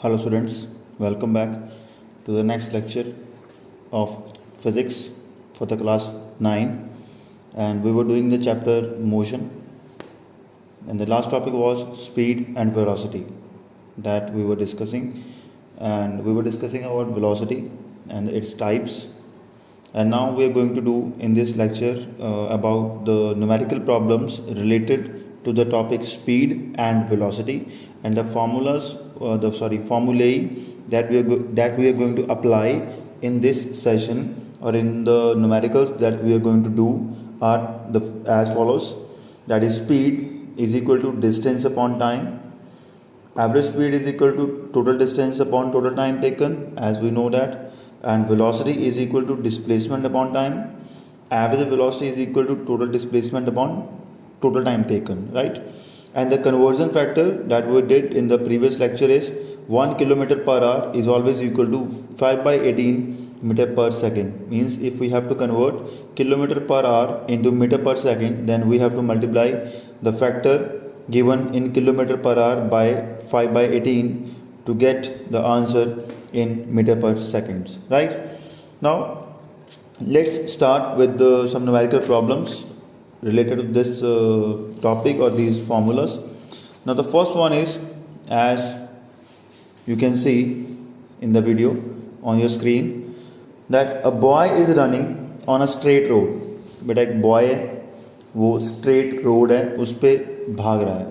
Hello students, welcome back to the next lecture of physics for the class 9, and we were doing the chapter motion, and the last topic was speed and velocity that we were discussing, and we were discussing about velocity and its types. And now we are going to do in this lecture about the numerical problems related to the topic speed and velocity, and the formulae that we are going to apply in this session, or in the numericals that we are going to do, are as follows. That is, speed is equal to distance upon time. Average speed is equal to total distance upon total time taken, as we know that. And velocity is equal to displacement upon time. Average velocity is equal to total displacement upon total time taken, right? And the conversion factor that we did in the previous lecture is 1 kilometer per hour is always equal to 5 by 18 meter per second. Means if we have to convert kilometer per hour into meter per second, then we have to multiply the factor given in kilometer per hour by 5 by 18 to get the answer in meter per seconds, right? Now let's start with some numerical problems related to this topic or these formulas. Now the first one is, as you can see in the video on your screen, that a boy is running on a straight road. बेटा एक boy है, वो straight road है, उस पर भाग रहा है,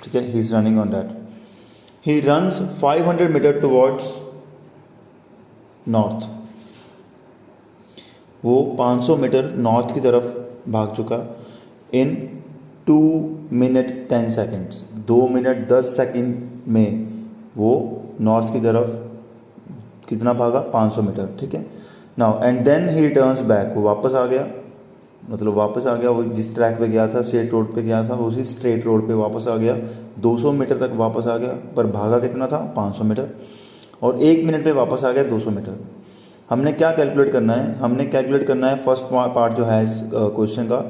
ठीक है. He is running on that. He runs 500 metre towards north. वो 500 मीटर नॉर्थ की तरफ भाग चुका in 2 minute 10 seconds. 2 minute 10 second में वो नॉर्थ की तरफ कितना भागा? 500 मीटर, ठीक है. Now and then he returns back. वो वापस आ गया, मतलब वापस आ गया, वो जिस ट्रैक पे गया था, स्ट्रेट रोड पे गया था, उसी स्ट्रेट रोड पे वापस आ गया. 200 मीटर तक वापस आ गया, पर भागा कितना था? 500 मीटर. और 1 मिनट पे वापस आ गया 200 मीटर. हमने क्या कैलकुलेट करना है? हमने कैलकुलेट करना है फर्स्ट पार्ट जो है इस क्वेश्चन का,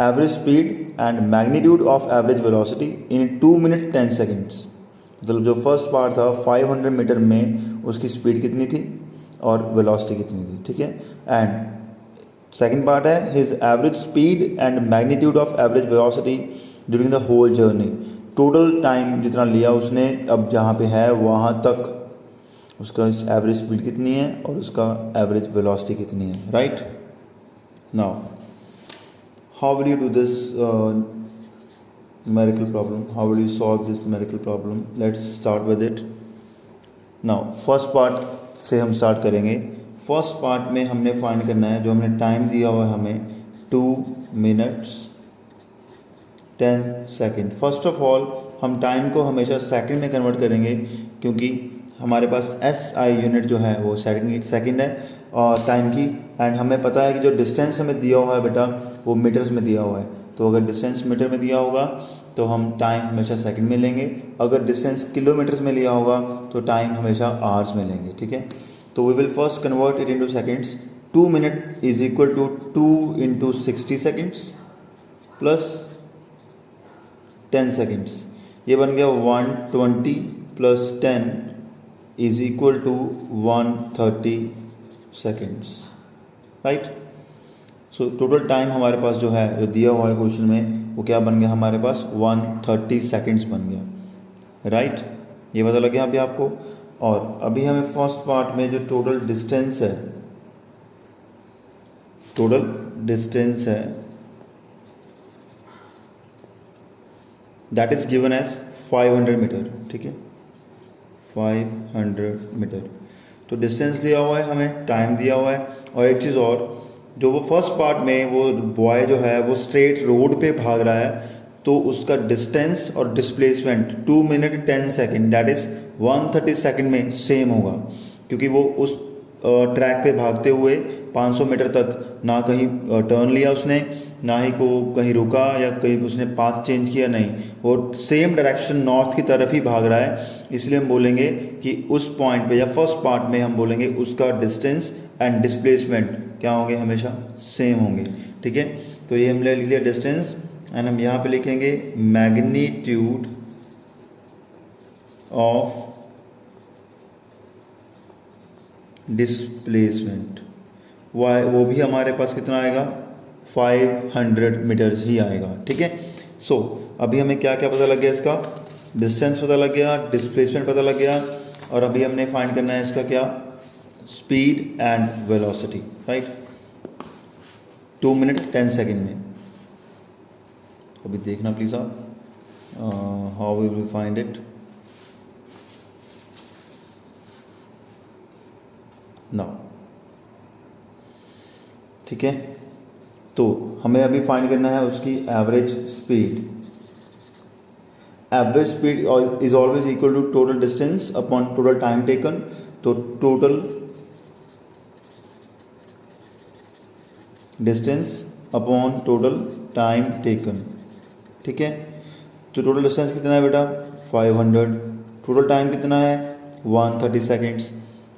average speed and magnitude of average velocity in 2 minute 10 seconds. मतलब जो फर्स्ट पार्ट था 500 मीटर में उसकी स्पीड कितनी थी और वेलोसिटी कितनी थी, ठीक है. एंड सेकंड पार्ट है his average speed and magnitude of average velocity during the whole journey. Total time जितना लिया उसने अब जहाँ पे है वहाँ तक, उसका एवरेज स्पीड कितनी है और उसका एवरेज वेलोसिटी कितनी है, right. Now how will you do this numerical problem? How will you solve this numerical problem? Let's start with it. Now first part से हम स्टार्ट करेंगे. फर्स्ट पार्ट में हमने फाइंड करना है, जो हमने टाइम दिया हुआ है हमें 2 minutes 10 second. First of all हम टाइम को हमेशा सेकंड में कन्वर्ट करेंगे, क्योंकि हमारे पास SI यूनिट जो है वो सेकंड है और टाइम की. एंड हमें पता है कि जो डिस्टेंस हमें दिया हुआ है बेटा वो मीटर्स में दिया हुआ है. तो अगर डिस्टेंस मीटर में दिया होगा तो हम टाइम हमेशा सेकंड में लेंगे. अगर डिस्टेंस किलोमीटर्स में लिया होगा तो टाइम हमेशा आवर्स में लेंगे, ठीक है. तो we will first convert it into seconds. 2 minute is equal to 2 into 60 seconds plus 10 seconds. ये बन गया 120 plus 10 is equal to 130 seconds, right. So total time हमारे पास जो है, जो दिया हुआ है क्वेश्चन में, वो क्या बन गया हमारे पास? 130 सेकेंड्स बन गया, राइट. ये पता लग गया अभी आपको. और अभी हमें फर्स्ट पार्ट में जो टोटल डिस्टेंस है that is given as 500 metre, ठीक है. 500 मीटर. तो डिस्टेंस दिया हुआ है हमें, टाइम दिया हुआ है. और एक चीज़ और, जो वो फर्स्ट पार्ट में वो बॉय जो है वो स्ट्रेट रोड पे भाग रहा है, तो उसका डिस्टेंस और displacement 2 minute 10 second that is 130 second में सेम होगा, क्योंकि वो उस ट्रैक पे भागते हुए 500 मीटर तक ना कहीं टर्न लिया उसने, ना ही को कहीं रुका या कहीं उसने पाथ चेंज किया, नहीं. वो सेम डायरेक्शन नॉर्थ की तरफ ही भाग रहा है. इसलिए हम बोलेंगे कि उस पॉइंट पे या फर्स्ट पार्ट में हम बोलेंगे उसका डिस्टेंस एंड डिस्प्लेसमेंट क्या होंगे? हमेशा सेम होंगे, ठीक है. तो ये हम ले लिया डिस्टेंस, एंड हम यहाँ पे लिखेंगे मैग्नीट्यूड ऑफ डिस्प्लेसमेंट, वाई वो भी हमारे पास कितना आएगा 500 मीटर्स ही आएगा। ठीक है, सो अभी हमें क्या क्या पता लग गया, इसका डिस्टेंस पता लग गया, डिस्प्लेसमेंट पता लग गया, और अभी हमने फाइंड करना है इसका क्या, speed and velocity, right, 2 minute 10 second में। अभी देखना प्लीज आप, how we will find it now. ठीक है, तो हमें अभी फाइंड करना है उसकी average speed. Average speed is always equal to total distance upon total time taken. तो total distance upon total time taken. ठीक है, तो टोटल डिस्टेंस कितना है बेटा 500, टोटल टाइम कितना है 130 सेकेंड्स।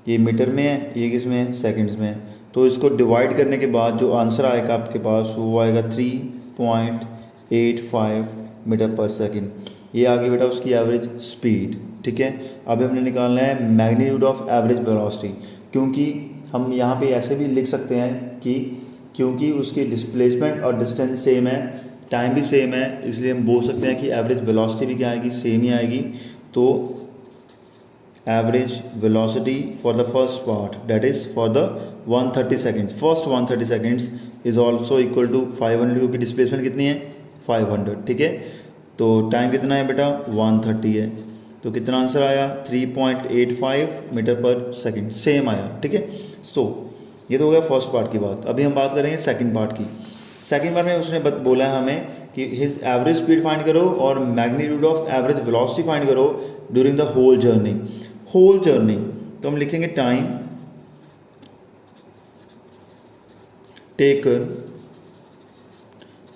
ये मीटर में है, ये किस में है, सेकेंड्स में है। तो इसको डिवाइड करने के बाद जो आंसर आएगा आपके पास वो आएगा 3.85 मीटर पर सेकेंड। ये आ गई बेटा उसकी एवरेज स्पीड। ठीक है, अभी हमने निकालना है मैग्नीट्यूड ऑफ एवरेज वेलोसिटी, क्योंकि हम यहाँ पे ऐसे भी लिख सकते हैं कि क्योंकि उसकी डिस्प्लेसमेंट और डिस्टेंस सेम है, टाइम भी सेम है, इसलिए हम बोल सकते हैं कि एवरेज वेलोसिटी भी क्या आएगी, सेम ही आएगी। तो average velocity for the first part that is for the 130 seconds, first 130 seconds is also equal to 500, क्योंकि डिस्प्लेसमेंट कितनी है 500। ठीक है, तो टाइम कितना है बेटा 130 है, तो कितना आंसर आया 3.85 मीटर पर सेकेंड, सेम आया। ठीक है, सो ये तो हो गया फर्स्ट पार्ट की बात। अभी हम बात करेंगे सेकंड पार्ट की। सेकंड पार्ट में उसने बोला है हमें कि हिज एवरेज स्पीड फाइंड करो और magnitude of average velocity find करो during the whole journey. Whole journey तो हम लिखेंगे time taken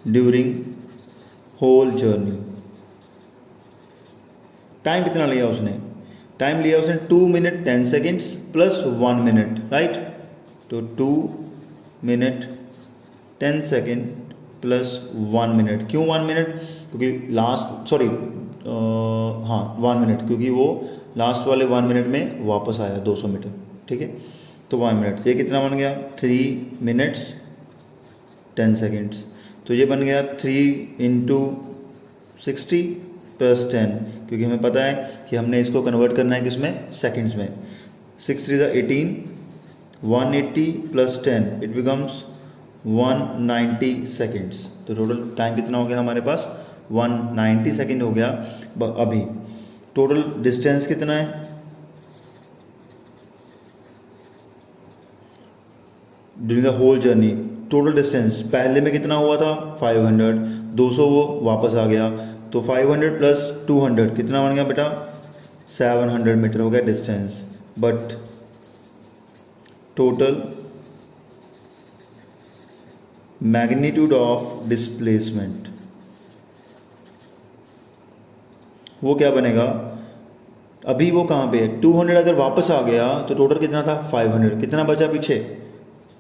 during whole journey. Time कितना लिया उसने, टाइम लिया उसने 2 minute 10 seconds plus 1 minute, right. तो 2 मिनट 10 सेकेंड प्लस 1 मिनट। क्यों 1 मिनट, क्योंकि लास्ट हाँ 1 मिनट, क्योंकि वो लास्ट वाले 1 मिनट में वापस आया 200 मीटर। ठीक है, तो 1 मिनट, ये कितना बन गया 3 मिनट्स 10 सेकेंड्स। तो ये बन गया 3 इंटू 60 प्लस 10, क्योंकि हमें पता है कि हमने इसको कन्वर्ट करना है किसमें, सेकेंड्स में। 6 3 18, 180 प्लस 10 इट बिकम्स 190 सेकेंड्स। तो टोटल टाइम कितना हो गया हमारे पास 190 सेकेंड हो गया। अभी टोटल डिस्टेंस कितना है during the whole journey, total distance पहले में कितना हुआ था 500, 200 वो वापस आ गया, तो 500 प्लस 200 कितना बन गया बेटा 700 मीटर हो गया distance. But total magnitude of displacement वो क्या बनेगा, अभी वो कहाँ पे है 200, अगर वापस आ गया तो टोटल कितना था 500, कितना बचा पीछे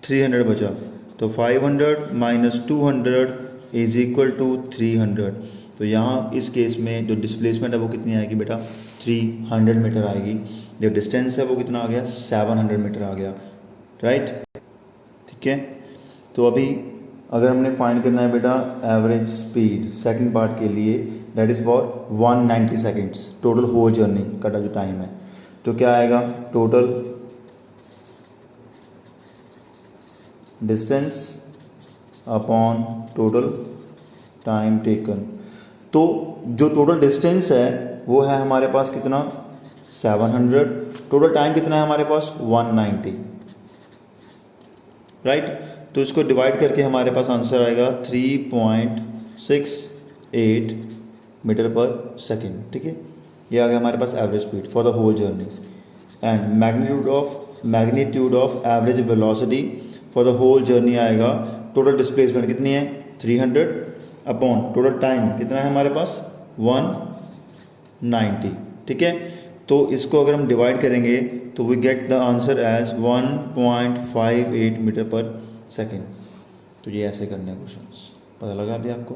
300 बचा। तो 500 माइनस 200 इज इक्वल टू 300। तो यहाँ इस केस में जो डिस्प्लेसमेंट है वो कितनी आएगी बेटा 300 मीटर आएगी। जो डिस्टेंस है वो कितना आ गया 700 मीटर आ गया, राइट। ठीक है, तो अभी अगर हमने फाइंड करना है बेटा एवरेज स्पीड सेकंड पार्ट के लिए, that is for 190 seconds total whole journey का जो टाइम है, तो क्या आएगा total distance upon total time taken. तो जो टोटल डिस्टेंस है वो है हमारे पास कितना 700, टोटल टाइम कितना है हमारे पास 190, राइट। तो इसको डिवाइड करके हमारे पास आंसर आएगा 3.68 मीटर पर सेकेंड। ठीक है, ये आ गया हमारे पास average speed for the whole journey. And magnitude of average velocity for the whole journey आएगा, टोटल डिस्प्लेसमेंट कितनी है 300 अपॉन टोटल टाइम कितना है हमारे पास 190। ठीक है, तो इसको अगर हम डिवाइड करेंगे तो we get the answer as 1.58 metre per second. तो ये ऐसे करने हैं क्वेश्चंस, पता लगा अभी आपको,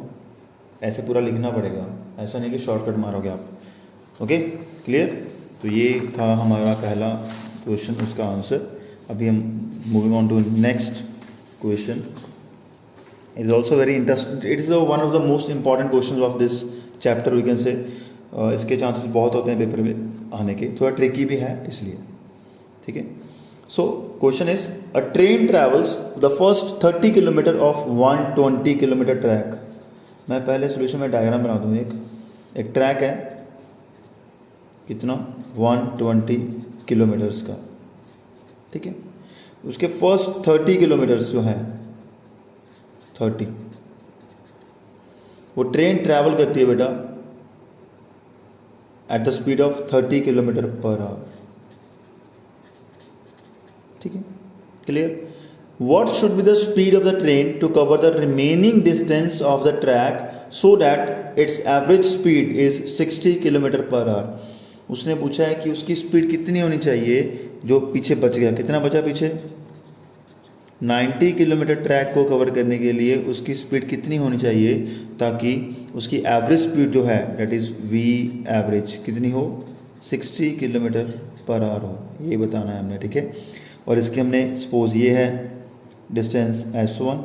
ऐसे पूरा लिखना पड़ेगा, ऐसा नहीं कि शॉर्टकट मारोगे आप। ओके क्लियर, तो ये था हमारा पहला क्वेश्चन, उसका आंसर। अभी हम moving on to next question. It is also very interesting. It is one of the most important question of this chapter we can say. इसके चांसेस बहुत होते हैं पेपर में आने के, थोड़ा ट्रिकी भी है इसलिए. ठीक है. So question is a train travels the first 30 kilometre of 120 kilometre track. मैं पहले सोल्यूशन में डायग्राम बना दूँ. एक ट्रैक है कितना 120 किलोमीटर्स का. ठीक है. उसके फर्स्ट 30 किलोमीटर्स जो है 30, वो ट्रेन ट्रैवल करती है बेटा at the speed of 30 kilometre per our. ठीक है. Clear. What should be the speed of the train to cover the remaining distance of the track so that its average speed is 60 kilometre per our. उसने पूछा है कि उसकी speed कितनी होनी चाहिए जो पीछे बच गया. कितना बचा पीछे? 90 किलोमीटर ट्रैक को कवर करने के लिए उसकी स्पीड कितनी होनी चाहिए ताकि उसकी एवरेज स्पीड जो है डेट इज़ वी एवरेज कितनी हो? 60 किलोमीटर पर आवर हो. ये बताना है हमने. ठीक है. और इसके हमने सपोज ये है डिस्टेंस S1,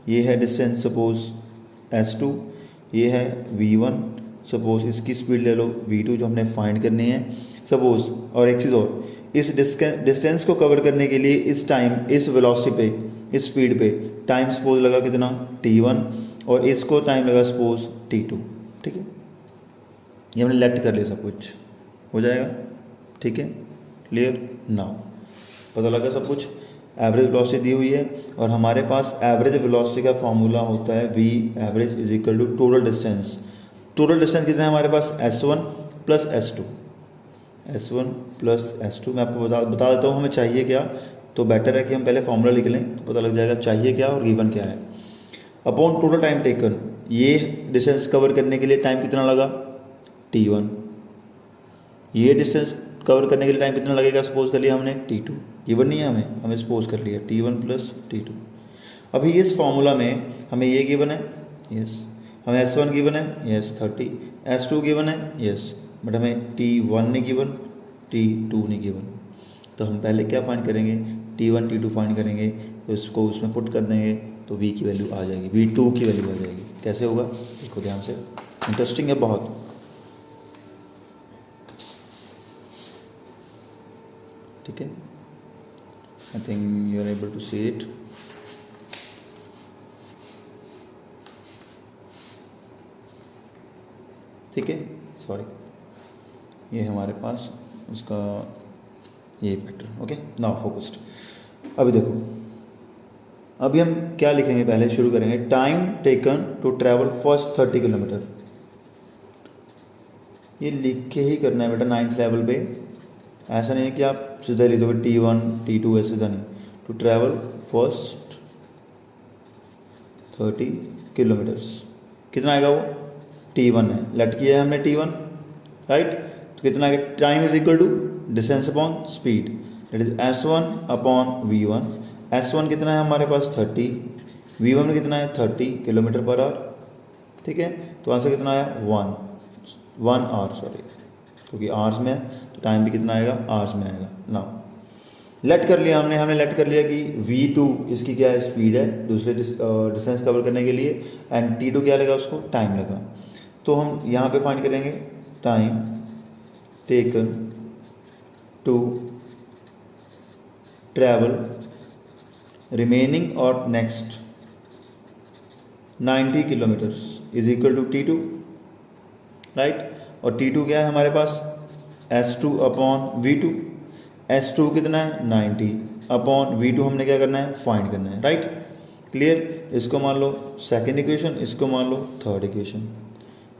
ये है डिस्टेंस सपोज S2, ये है V1. सपोज इसकी स्पीड ले लो V2 जो हमने फाइंड करनी है सपोज. और एक चीज़ और, इस डिस्टेंस को कवर करने के लिए इस टाइम इस वेलोसिटी पे इस स्पीड पे टाइम सपोज लगा कितना T1 और इसको टाइम लगा सपोज T2. ठीक है. ये हमने लेट कर लिया, सब कुछ हो जाएगा. ठीक है. क्लियर. नाउ पता लगा सब कुछ. एवरेज वेलोसिटी दी हुई है और हमारे पास एवरेज वेलोसिटी का फॉर्मूला होता है V average is equal to total distance. Total distance कितना है हमारे पास? S1 plus S2. S1 plus S2. मैं आपको बता देता हूँ हमें चाहिए क्या. तो बेटर है कि हम पहले फॉर्मूला लिख लें तो पता लग जाएगा चाहिए क्या और गिवन क्या है. अपॉन टोटल टाइम टेकन, ये डिस्टेंस कवर करने के लिए टाइम कितना लगा? T1. ये डिस्टेंस कवर करने के लिए टाइम कितना लगेगा सपोज कर लिया हमने T2. गिवन नहीं है हमें सपोज कर लिया T1 प्लस T2. अभी इस फॉर्मूला में हमें ये गिवन है यस, हमें S1 गिवन है यस 30, S2 गिवन है यस, बट हमें T1 नहीं गिवन, T2 नहीं गिवन. तो हम पहले क्या फाइंड करेंगे? T1 T2 फाइंड करेंगे. तो इसको उसमें पुट कर देंगे तो V की वैल्यू आ जाएगी, V2 की वैल्यू आ जाएगी. कैसे होगा देखो ध्यान से, इंटरेस्टिंग है बहुत. ठीक है. I think you are able to see it. ठीक है. सॉरी, ये हमारे पास उसका ये फैक्टर. ओके. Now focused. अभी देखो, अभी हम क्या लिखेंगे पहले शुरू करेंगे. Time taken to travel first 30 kilometre. ये लिख के ही करना है बेटा 9th लेवल पे. ऐसा नहीं है कि आप सीधा लिख दोगे T1 T2 ऐसे सीधा नहीं. टू ट्रैवल फर्स्ट 30 किलोमीटर्स कितना आएगा? वो T1 है, लेट किया है हमने T1 राइट. तो कितना आएगा? Time is equal to distance upon speed that is S1 upon V1. S1 कितना है हमारे पास 30, V1 में कितना है 30 किलोमीटर पर आवर. ठीक है. तो आंसर कितना आया? 1 आवर. सॉरी, क्योंकि आवर्स में है तो टाइम भी कितना आएगा? आवर्स में आएगा. नाउ लेट कर लिया हमने लेट कर लिया कि V2 इसकी क्या है? स्पीड है दूसरे डिस्टेंस कवर करने के लिए. एंड T2 क्या लगा? उसको टाइम लगा. तो हम यहाँ पे फाइंड करेंगे time taken to travel remaining और next 90 kilometres is equal to T2 right. और T2 क्या है हमारे पास? S2 upon V2. S2 कितना है? 90 अपॉन V2 हमने क्या करना है? फाइंड करना है राइट. क्लियर. इसको मान लो सेकेंड इक्वेशन, इसको मान लो third equation.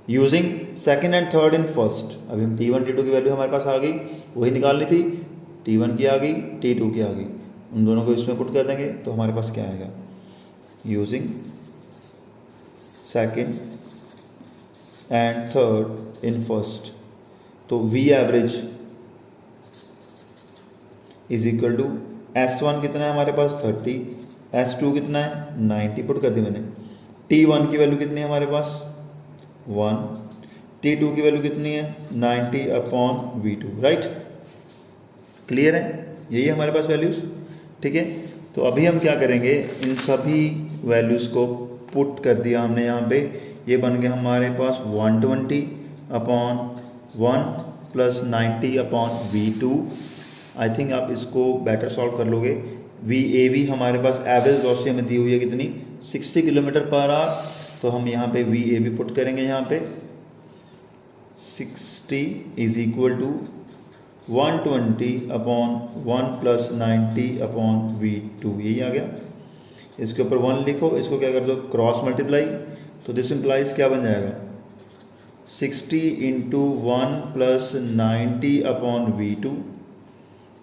Using second and third in first. अभी हम T1 T2 की वैल्यू हमारे पास आ गई, वही निकालनी थी. T1 की आ गई, T2 की आ गई, उन दोनों को इसमें पुट कर देंगे तो हमारे पास क्या आएगा? Using second and third in first. तो V average is equal to S1 कितना है हमारे पास 30, S2 कितना है 90 पुट कर दी मैंने. T1 की वैल्यू कितनी है हमारे पास 1, T2 की वैल्यू कितनी है 90 अपॉन V2 राइट. क्लियर है. यही है हमारे पास वैल्यूज. ठीक है। तो अभी हम क्या करेंगे, इन सभी वैल्यूज़ को पुट कर दिया हमने यहाँ पे, ये बन गया हमारे पास 120 upon 1 plus 90 upon V2। I think आप इसको बेटर सॉल्व कर लोगे। VAV हमारे पास एवरेज वेलोसिटी हमें दी हुई है कितनी, 60 किलोमीटर पर आवर। तो हम यहाँ पे VAV पुट करेंगे, यहाँ पे 60 is equal to 120 upon 1 plus 90 upon V2, यही आ गया। इसके ऊपर 1 लिखो, इसको क्या कर दो क्रॉस मल्टीप्लाई, तो दिस इम्प्लाइज क्या बन जाएगा 60 into 1 plus 90 upon V2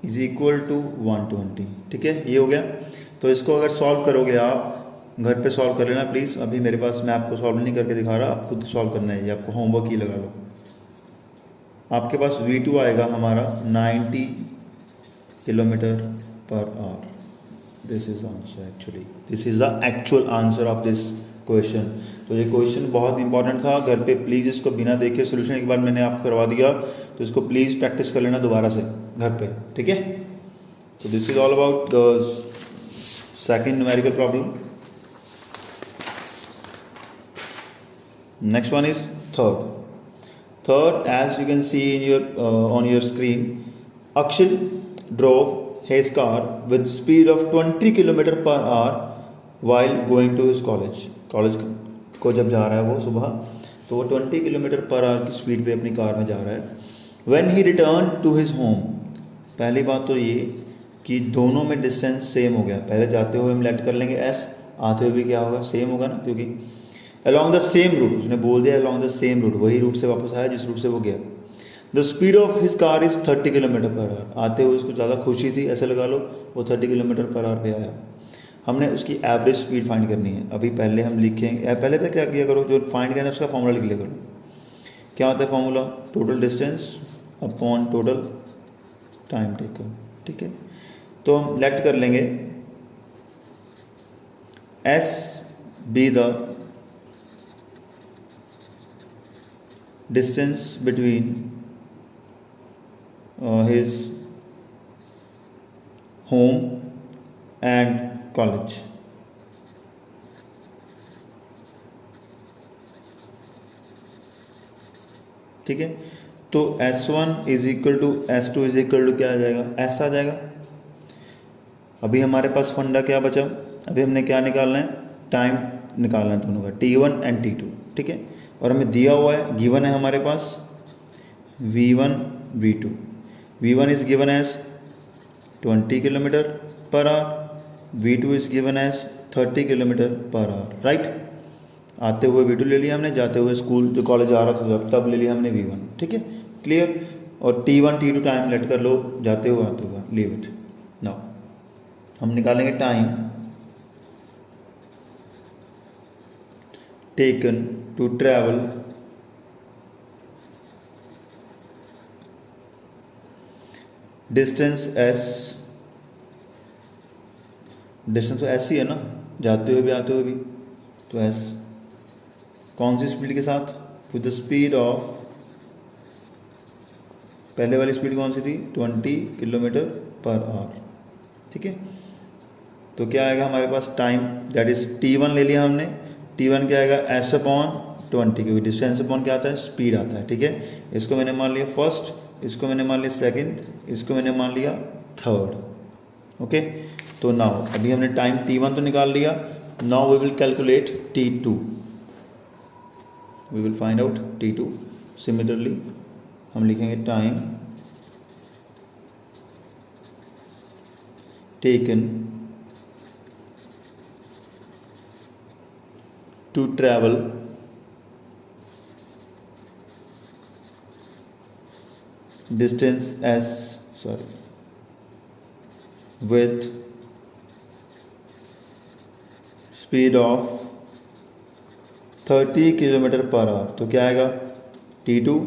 is equal to 120। ठीक है, ये हो गया। तो इसको अगर सॉल्व करोगे आप, घर पे सॉल्व कर लेना प्लीज़। अभी मेरे पास, मैं आपको सॉल्व नहीं करके दिखा रहा, आप खुद सॉल्व करना है, ये आपको होमवर्क ही लगा लो। आपके पास V2 आएगा हमारा 90 kilometre per our. This is answer, actually this is the actual answer of this question. तो ये क्वेश्चन बहुत इंपॉर्टेंट था। घर पे प्लीज़ इसको बिना देखे सोल्यूशन एक बार मैंने आपको करवा दिया, तो इसको प्लीज़ प्रैक्टिस कर लेना दोबारा से घर पे, ठीक है। तो this is all about the second numerical problem. Next one is third. Third, as you can see in your on your screen, Akshil drove his car with speed of 20 kilometre per our while going to his college. College को जब जा रहा है वो सुबह, तो वो 20 kilometre per our की स्पीड पे अपनी कार में जा रहा है। When he returned to his home, पहली बात तो ये कि दोनों में डिस्टेंस सेम हो गया। पहले जाते हुए हम लेट कर लेंगे s, आते हुए भी क्या होगा सेम होगा ना, क्योंकि अलॉन्ग द सेम रूट, उसने बोल दिया अलॉन्ग द सेम रूट, वही रूट से वापस आया जिस रूट से वो गया। The speed of his car is 30 kilometre per our. आते हुए उसको ज़्यादा खुशी थी, ऐसे लगा लो, वो 30 किलोमीटर पर आवर पे आया। हमने उसकी एवरेज स्पीड फाइंड करनी है। अभी पहले हम लिखेंगे, पहले तो क्या किया करो, जो फाइंड करना है उसका फॉर्मूला लिख लिया करो। क्या होता है formula, total distance upon total time taken. ठीक है, तो हम लेट कर लेंगे S be the distance between his home and college। ठीक है, तो S1 is equal to S2 is equal to क्या आ जाएगा, S आ जाएगा। अभी हमारे पास फंडा क्या बचा, अभी हमने क्या निकालना है, टाइम निकालना है दोनों का, T1 एंड T2। ठीक है, और हमें दिया हुआ है, गिवन है हमारे पास V1 V2। V1 is given as 20 kilometre per hour, V2 is given as 30 kilometre per hour, right. आते हुए V2 ले लिया हमने, जाते हुए स्कूल जो कॉलेज आ रहा था तब ले लिया हमने V1। ठीक है, क्लियर। और T1 T2 टाइम लेट कर लो, जाते हुए आते हुए, लीव इट। नाउ हम निकालेंगे time taken to travel distance s, distance तो ऐसी है ना, जाते हुए भी आते हुए भी, तो s कौन सी स्पीड के साथ, विद द स्पीड ऑफ, पहले वाली स्पीड कौन सी थी 20 किलोमीटर पर आवर। ठीक है, तो क्या आएगा हमारे पास टाइम, दैट इज T1 ले लिया हमने, T1 क्या आएगा s अपॉन 20, क्योंकि डिस्टेंस अपॉन क्या आता है, स्पीड आता है। ठीक है, इसको मैंने मान लिया फर्स्ट, इसको मैंने मान लिया सेकंड, इसको मैंने मान लिया थर्ड। ओके, तो नाउ अभी हमने टाइम T1 तो निकाल लिया। Now we will calculate T2, we will find out T2। Similarly हम लिखेंगे time taken to travel distance s, with speed of 30 kilometre per hour. तो क्या आएगा T2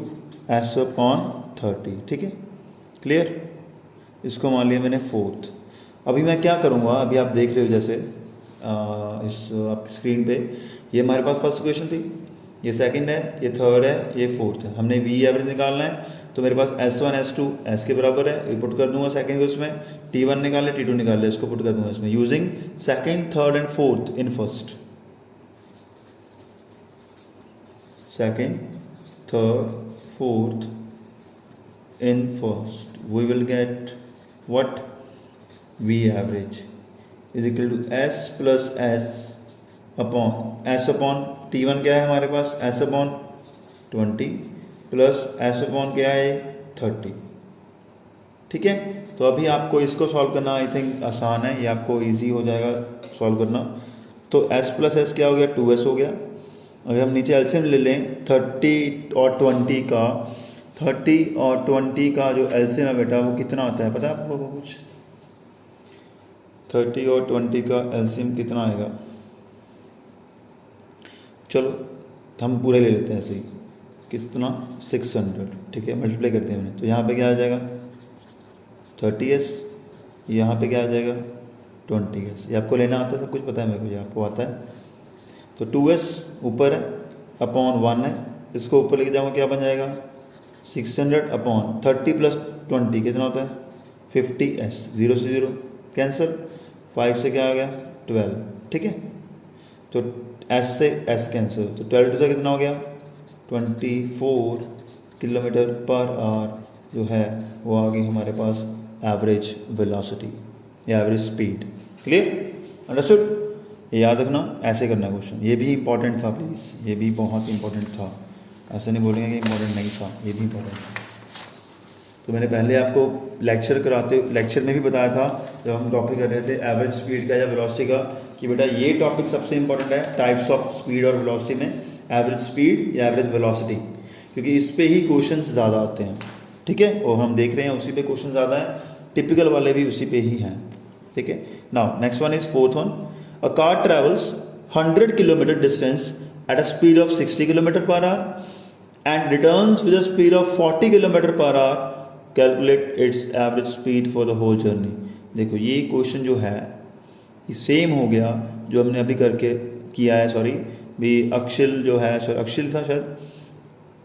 s अपॉन 30। ठीक है, क्लियर। इसको मान लिया मैंने फोर्थ। अभी मैं क्या करूँगा, अभी आप देख रहे हो जैसे इस आपकी स्क्रीन पे, ये हमारे पास फर्स्ट क्वेश्चन थी, ये सेकंड है, ये थर्ड है, ये फोर्थ है। हमने वी एवरेज निकालना है, तो मेरे पास S1 S2 S के बराबर है, ये पुट कर दूंगा सेकंड को इसमें, T1 निकाले T2 निकाले, इसको पुट कर दूंगा इसमें, using second third and fourth in first, second third fourth in first, we will get what? V average is equal to S plus S upon S upon T1 क्या है हमारे पास, S upon 20 plus S upon क्या है 30। ठीक है, तो अभी आपको इसको सॉल्व करना आई थिंक आसान है, ये आपको इजी हो जाएगा सॉल्व करना। तो S प्लस S क्या हो गया, 2S हो गया। अगर हम नीचे एलसीएम ले लें 30 और 20 का, 30 और 20 का जो एलसीएम है बेटा वो कितना आता है पता है आप लोगों को कुछ? 30 और 20 का एलसीएम कितना आएगा? चलो हम पूरे ले लेते हैं ऐसे ही, कितना 600। ठीक है, मल्टीप्लाई करते हैं मैंने, तो यहाँ पे क्या आ जाएगा 30s, यहाँ पे क्या आ जाएगा 20s। ये आपको लेना आता है, सब कुछ पता है मेरे को, ये आपको आता है। तो 2s ऊपर है अपॉन 1 है, इसको ऊपर लेके जाऊँगा क्या बन जाएगा 600 अपॉन 30 प्लस 20 कितना होता है 50s, 0 से 0 कैंसिल, 5 से क्या आ गया 12। ठीक है, तो S से S कैंसिल, तो 12 से कितना हो गया 24 किलोमीटर पर आवर जो है वो आ गई हमारे पास एवरेज वेलोसिटी या एवरेज स्पीड। Clear, understood? ये याद रखना, ऐसे करना क्वेश्चन, ये भी इंपॉर्टेंट था प्लीज़, ये भी बहुत इंपॉर्टेंट था, ऐसे नहीं बोलेंगे कि इंपॉर्टेंट नहीं था, ये भी इंपॉर्टेंट था। तो मैंने पहले आपको लेक्चर में भी बताया था जब हम टॉपिक कर रहे थे एवरेज स्पीड का या वेलोसिटी का, कि बेटा ये टॉपिक सबसे इंपॉर्टेंट है टाइप्स ऑफ स्पीड और वेलोसिटी में, एवरेज स्पीड या एवरेज वेलोसिटी, क्योंकि इस पे ही क्वेश्चन ज़्यादा आते हैं। ठीक है, और हम देख रहे हैं उसी पे क्वेश्चन ज़्यादा है, टिपिकल वाले भी उसी पे ही हैं। ठीक है, now next one is fourth one, a car travels 100 kilometre distance at a speed of 60 kilometre per hour and returns with a speed of 40 kilometre per hour, calculate its average speed for the whole journey. देखो ये question जो है ये same हो गया जो हमने अभी करके किया है, सॉरी भी अक्षिल जो है, सॉरी अक्षिल था शायद,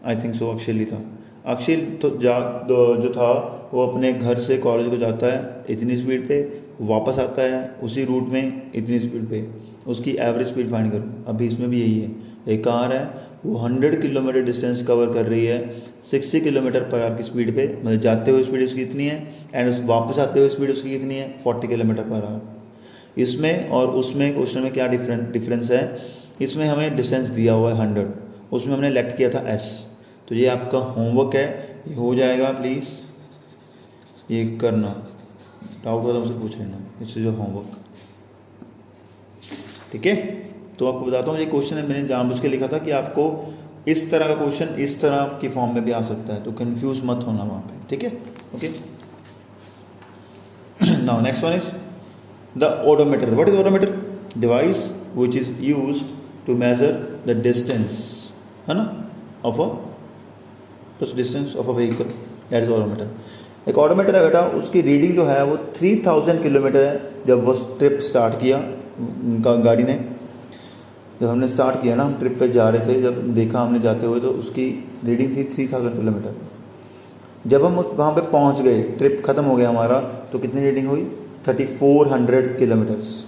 आई थिंक सो अक्षिल ही था। अक्षिल तो जो था वो अपने घर से कॉलेज को जाता है इतनी स्पीड पे, वापस आता है उसी रूट में इतनी स्पीड पे, उसकी एवरेज स्पीड फाइंड करो। अभी इसमें भी यही है, एक कार है वो 100 किलोमीटर डिस्टेंस कवर कर रही है 60 किलोमीटर पर आवर की स्पीड पे, मतलब जाते हुए स्पीड उसकी कितनी है एंड उस वापस आते हुए स्पीड उसकी कितनी है 40 किलोमीटर पर आवर। इसमें और उसमें क्वेश्चन में क्या डिफरेंस है, इसमें हमें डिस्टेंस दिया हुआ है 100, उसमें हमने लेक्ट किया था S। तो ये आपका होमवर्क है, ये हो जाएगा प्लीज़, ये करना, डाउट हो तो मुझसे पूछ लेना, इससे जो होमवर्क। ठीक है, तो आपको बताता हूँ ये क्वेश्चन है मैंने जानबूझ के लिखा था कि आपको इस तरह का क्वेश्चन इस तरह की फॉर्म में भी आ सकता है, तो कंफ्यूज मत होना वहाँ पे। ठीक है, okay. Now next one is the odometer. What is odometer? Device which is used to measure the distance, है ना, of a distance of a vehicle, that is odometer. एक ऑडोमीटर है बेटा, उसकी रीडिंग जो है वो 3000 किलोमीटर है। जब वो ट्रिप स्टार्ट किया गाड़ी ने, जब हमने स्टार्ट किया ना, हम ट्रिप पे जा रहे थे, जब देखा हमने जाते हुए तो उसकी रीडिंग थी 3000 किलोमीटर। जब हम वहाँ पे पहुँच गए, ट्रिप ख़त्म हो गया हमारा, तो कितनी रीडिंग हुई 3400 किलोमीटर्स।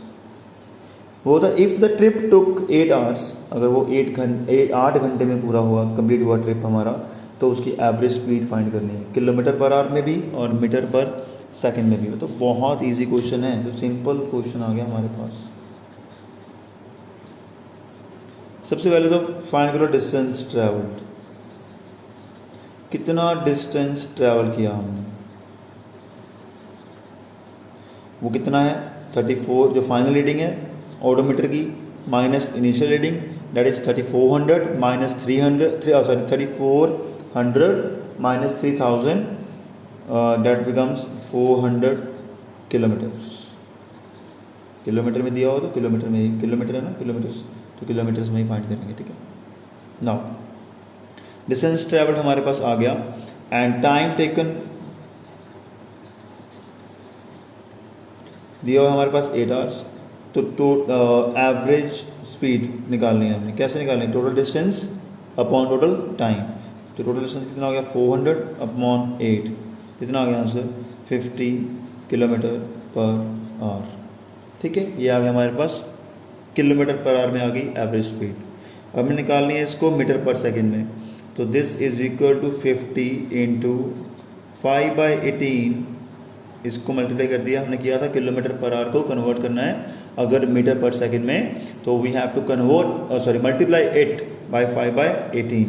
वो था if the trip took 8 hours, अगर वो 8 घंटे में पूरा हुआ, कंप्लीट हुआ ट्रिप हमारा, तो उसकी एवरेज स्पीड फाइंड करनी है किलोमीटर पर आवर में भी और मीटर पर सेकंड में भी। तो बहुत इजी क्वेश्चन है, तो सिंपल क्वेश्चन आ गया हमारे पास। सबसे पहले तो फाइंड करो डिस्टेंस ट्रैवल्ड, कितना डिस्टेंस ट्रैवल किया हमने, वो कितना है 34, जो फाइनल रीडिंग है ओडोमीटर की, minus initial reading that is 3400 minus 3400 minus 3000 that becomes 400 kilometres. Kilometre में दिया हो तो किलोमीटर में ही, किलोमीटर है ना, किलोमीटर्स, तो किलोमीटर्स में ही फाइंड करेंगे। ठीक है, नाउ डिस्टेंस ट्रैवल हमारे पास आ गया एंड टाइम टेकन दिया हुआ हमारे पास 8 आवर्स। तो एवरेज स्पीड निकालनी है हमने, कैसे निकालनी है, total distance upon total time. तो टोटल डिस्टेंस कितना हो गया 400 अपॉन 8, कितना आ गया आंसर 50 किलोमीटर पर आवर। ठीक है, ये आ गया हमारे पास किलोमीटर पर आवर में आ गई एवरेज स्पीड। अब हमें निकालनी है इसको मीटर पर सेकंड में। तो this is equal to 50 into 5/18, इसको मल्टीप्लाई कर दिया हमने, किया था किलोमीटर पर आवर को कन्वर्ट करना है अगर मीटर पर सेकंड में, तो we have to convert multiply it by 5/18।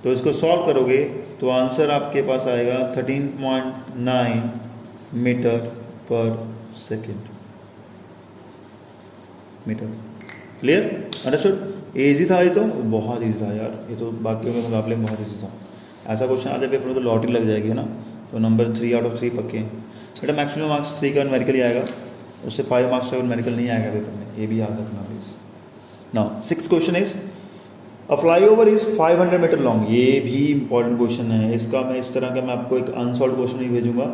तो इसको सॉल्व करोगे तो आंसर आपके पास आएगा 13.9 metre per second. Metre clear, understood. Easy था ये, तो बहुत ईजी था यार, ये तो बाकियों के मुकाबले में बहुत ईजी था। ऐसा क्वेश्चन आ जाए पेपर में तो लॉटरी लग जाएगी, है ना। तो नंबर 3 आउट ऑफ 3 पक्के हैं बेटा। मैक्सिमम मार्क्स 3 का न्यूमेरिकल ही आएगा, उससे 5 मार्क्स का न्यूमेरिकल नहीं आएगा पेपर में, ये भी याद रखना please. Now 6th question is a flyover is 500 metre long. ये भी इंपॉर्टेंट क्वेश्चन है, इसका मैं इस तरह का मैं आपको एक अनसॉल्व क्वेश्चन ही भेजूंगा।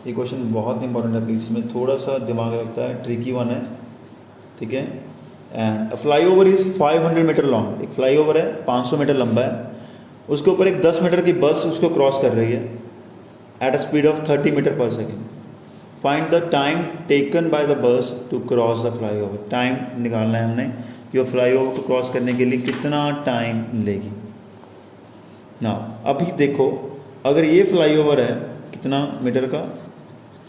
ये क्वेश्चन बहुत इंपॉर्टेंट है प्लीज, इसमें थोड़ा सा दिमाग लगता है, ट्रिकी वन है, ठीक है। And a flyover is 500 metre long. एक फ्लाईओवर है 500 मीटर लंबा है, उसके ऊपर एक 10 मीटर की बस उसको क्रॉस कर रही है at a speed of 30 metre per second. Find the time taken by the bus to cross the flyover. Time निकालना है हमने कि वो फ्लाईओवर को क्रॉस करने के लिए कितना टाइम लेगी। ना अभी देखो, अगर ये फ्लाईओवर है कितना मीटर का,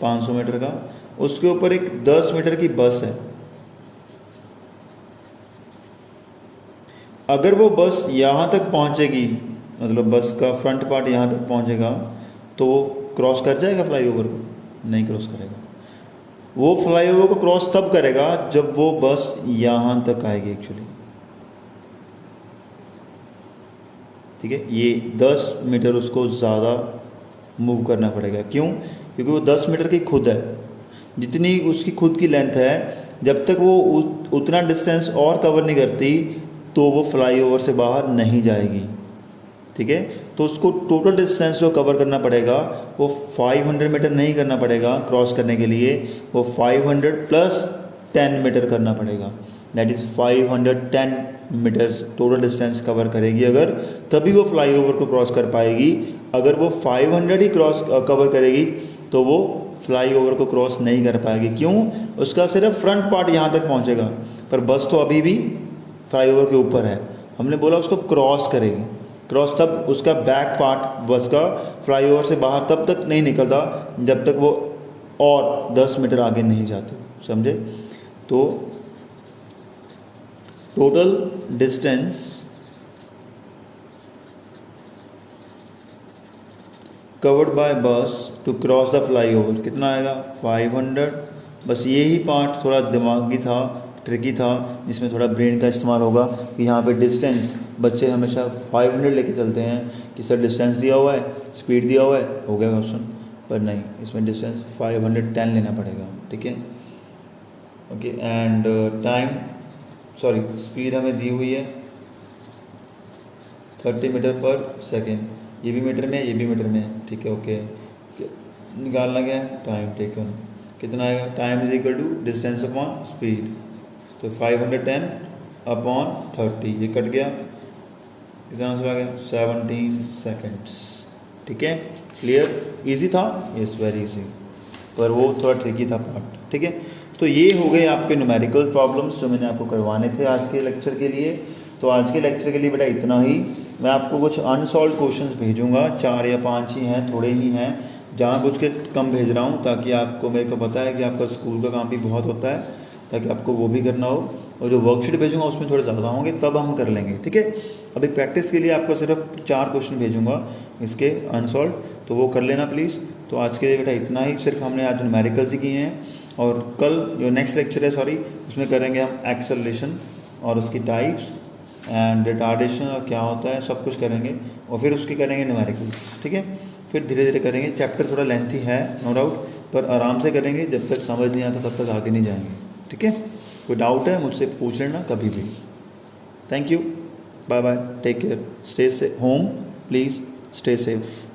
500 मीटर का, उसके ऊपर एक 10 मीटर की बस है, अगर वो बस यहाँ तक पहुँचेगी, मतलब बस का फ्रंट पार्ट यहाँ तक पहुँचेगा, तो वो क्रॉस कर जाएगा फ्लाईओवर को? नहीं क्रॉस करेगा। वो फ्लाईओवर को क्रॉस तब करेगा जब वो बस यहाँ तक आएगी एक्चुअली, ठीक है। ये 10 मीटर उसको ज़्यादा मूव करना पड़ेगा, क्यों? क्योंकि वो 10 मीटर की खुद है, जितनी उसकी खुद की लेंथ है, जब तक वो उतना डिस्टेंस और कवर नहीं करती तो वो फ्लाईओवर से बाहर नहीं जाएगी, ठीक है। तो उसको टोटल डिस्टेंस जो कवर करना पड़ेगा वो 500 मीटर नहीं करना पड़ेगा क्रॉस करने के लिए, वो 500 प्लस 10 मीटर करना पड़ेगा। That is 510 metres total distance cover करेगी अगर, तभी वो फ्लाईओवर को क्रॉस कर पाएगी। अगर वो 500 ही क्रॉस कवर करेगी तो वो फ्लाईओवर को क्रॉस नहीं कर पाएगी, क्यों? उसका सिर्फ फ्रंट पार्ट यहाँ तक पहुँचेगा, पर बस तो अभी भी फ्लाईओवर के ऊपर है। हमने बोला उसको क्रॉस करेगी, क्रॉस तब उसका बैक पार्ट बस का फ्लाईओवर से बाहर तब तक नहीं निकलता जब तक वो और 10 मीटर आगे नहीं जाते, समझे। तो टोटल डिस्टेंस कवर्ड बाय बस टू क्रॉस द फ्लाईओवर कितना आएगा 500। बस यही पार्ट थोड़ा दिमागी था, ट्रिकी था, जिसमें थोड़ा ब्रेन का इस्तेमाल होगा कि यहाँ पे डिस्टेंस बच्चे हमेशा 500 लेके चलते हैं कि सर डिस्टेंस दिया हुआ है, स्पीड दिया हुआ है, हो गया क्वेश्चन, पर नहीं, इसमें डिस्टेंस 510 लेना पड़ेगा, ठीक है। Okay, and time sorry speed हमें दी हुई है 30 मीटर पर सेकेंड, ये भी मीटर में है, ये भी मीटर में है, ठीक है। ओके, निकालना क्या है, टाइम टेकन कितना आएगा, time is equal to distance upon speed, तो 510 अपॉन 30, ये कट गया, कितना आंसर आ गया 17 सेकेंड्स, ठीक है। क्लियर, इजी था, यस वेरी इजी, पर वो थोड़ा ट्रिकी था पार्ट, ठीक है। तो ये हो गए आपके न्यूमेरिकल प्रॉब्लम्स जो मैंने आपको करवाने थे आज के लेक्चर के लिए। तो आज के लेक्चर के लिए बेटा इतना ही। मैं आपको कुछ अनसॉल्व क्वेश्चंस भेजूंगा, 4 या 5 ही हैं, थोड़े ही हैं, जहाँ कुछ के कम भेज रहा हूँ ताकि आपको, मेरे को पता है कि आपका स्कूल का काम भी बहुत होता है, ताकि आपको वो भी करना हो, और जो वर्कशीट भेजूंगा उसमें थोड़े ज़्यादा होंगे, तब हम कर लेंगे, ठीक है। अभी प्रैक्टिस के लिए आपको सिर्फ 4 क्वेश्चन भेजूंगा इसके अनसॉल्व, तो वो कर लेना प्लीज़। तो आज के लिए बेटा इतना ही, सिर्फ हमने आज न्यूमेरिकल्स ही किए हैं, और कल जो नेक्स्ट लेक्चर है उसमें करेंगे हम एक्सेलरेशन और उसकी टाइप्स एंड रिटार्डेशन और क्या होता है, सब कुछ करेंगे, और फिर उसके करेंगे न्यूमेरिकल्स, ठीक है। फिर धीरे धीरे करेंगे, चैप्टर थोड़ा लेंथी है नो डाउट, पर आराम से करेंगे, जब तक समझ नहीं आता तब तक आगे नहीं जाएंगे, ठीक है। कोई डाउट है मुझसे पूछ लेना कभी भी। Thank you, bye bye, take care, stay home, please stay safe.